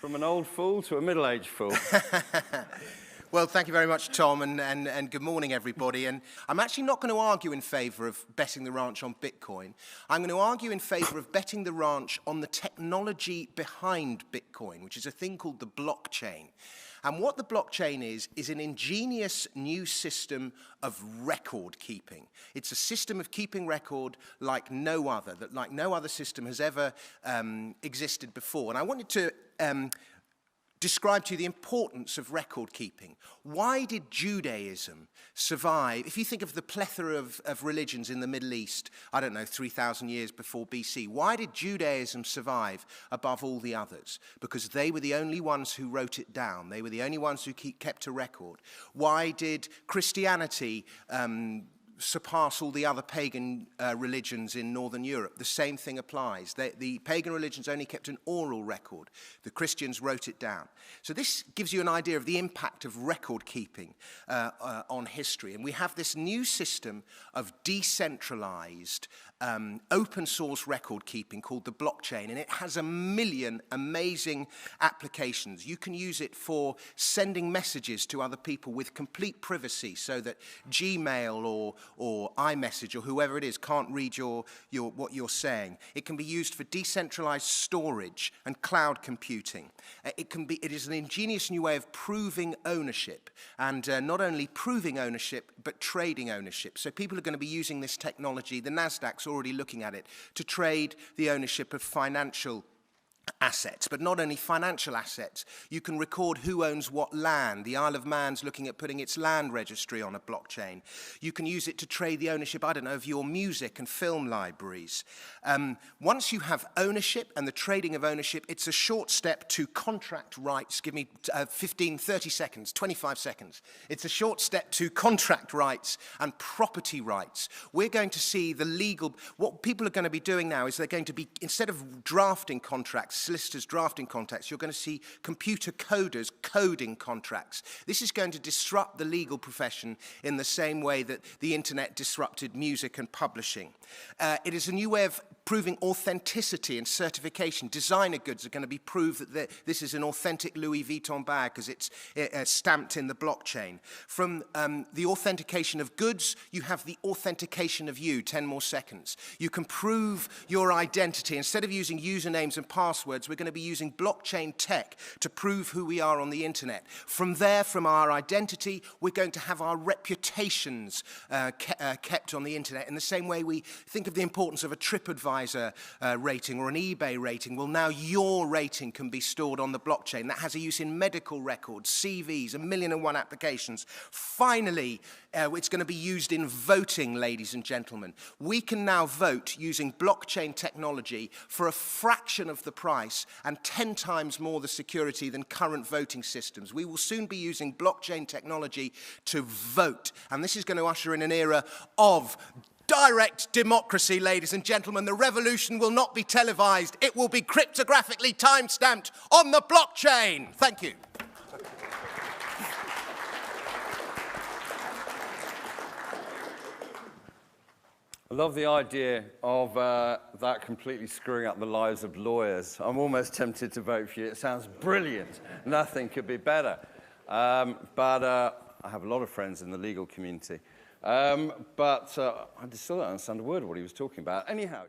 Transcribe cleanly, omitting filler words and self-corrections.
From an old fool to a middle-aged fool. Well, thank you very much, Tom, and good morning, everybody. And I'm actually not going to argue in favour of betting the ranch on Bitcoin. I'm going to argue in favour of betting the ranch on the technology behind Bitcoin, which is a thing called the blockchain. And what the blockchain is an ingenious new system of record keeping. It's a system of keeping record like no other, that like no other system has ever existed before. And I wanted to describe to you the importance of record keeping. Why did Judaism survive? If you think of the plethora of religions in the Middle East, I don't know, 3,000 years before BC, why did Judaism survive above all the others? Because they were the only ones who wrote it down. They were the only ones who kept a record. Why did Christianity surpass all the other pagan religions in Northern Europe? The same thing applies. The pagan religions only kept an oral record. The Christians wrote it down. So this gives you an idea of the impact of record keeping on history. And we have this new system of decentralized open source record keeping called the blockchain, and it has a million amazing applications. You can use it for sending messages to other people with complete privacy so that Gmail or iMessage or whoever it is can't read what you're saying. It can be used for decentralized storage and cloud computing. It is an ingenious new way of proving ownership, and not only proving ownership but trading ownership. So people are going to be using this technology. The Nasdaq's already looking at it to trade the ownership of financial assets, but not only financial assets. You can record who owns what land. The Isle of Man's looking at putting its land registry on a blockchain. You can use it to trade the ownership, I don't know, of your music and film libraries. Once you have ownership and the trading of ownership, it's a short step to contract rights. Give me 15, 30 seconds, 25 seconds. It's a short step to contract rights and property rights. We're going to see the legal, what people are going to be doing now is they're going to be, instead of drafting contracts, solicitors drafting contracts, you're going to see computer coders coding contracts. This is going to disrupt the legal profession in the same way that the internet disrupted music and publishing. It is a new way of proving authenticity and certification. Designer goods are going to be proved that this is an authentic Louis Vuitton bag because it's stamped in the blockchain. From the authentication of goods, you have the authentication of you. 10 more seconds. You can prove your identity. Instead of using usernames and passwords, we're going to be using blockchain tech to prove who we are on the internet. From there, from our identity, we're going to have our reputations kept on the internet. In the same way we think of the importance of a TripAdvisor rating or an eBay rating, well, now your rating can be stored on the blockchain. That has a use in medical records, CVs, 1,000,001 applications. Finally, it's going to be used in voting, ladies and gentlemen. We can now vote using blockchain technology for a fraction of the price and 10 times more the security than current voting systems. We will soon be using blockchain technology to vote, and this is going to usher in an era of direct democracy, ladies and gentlemen. The revolution will not be televised. It will be cryptographically time-stamped on the blockchain. Thank you. I love the idea of that completely screwing up the lives of lawyers. I'm almost tempted to vote for you. It sounds brilliant. Nothing could be better. But I have a lot of friends in the legal community. But I still don't understand a word of what he was talking about. Anyhow.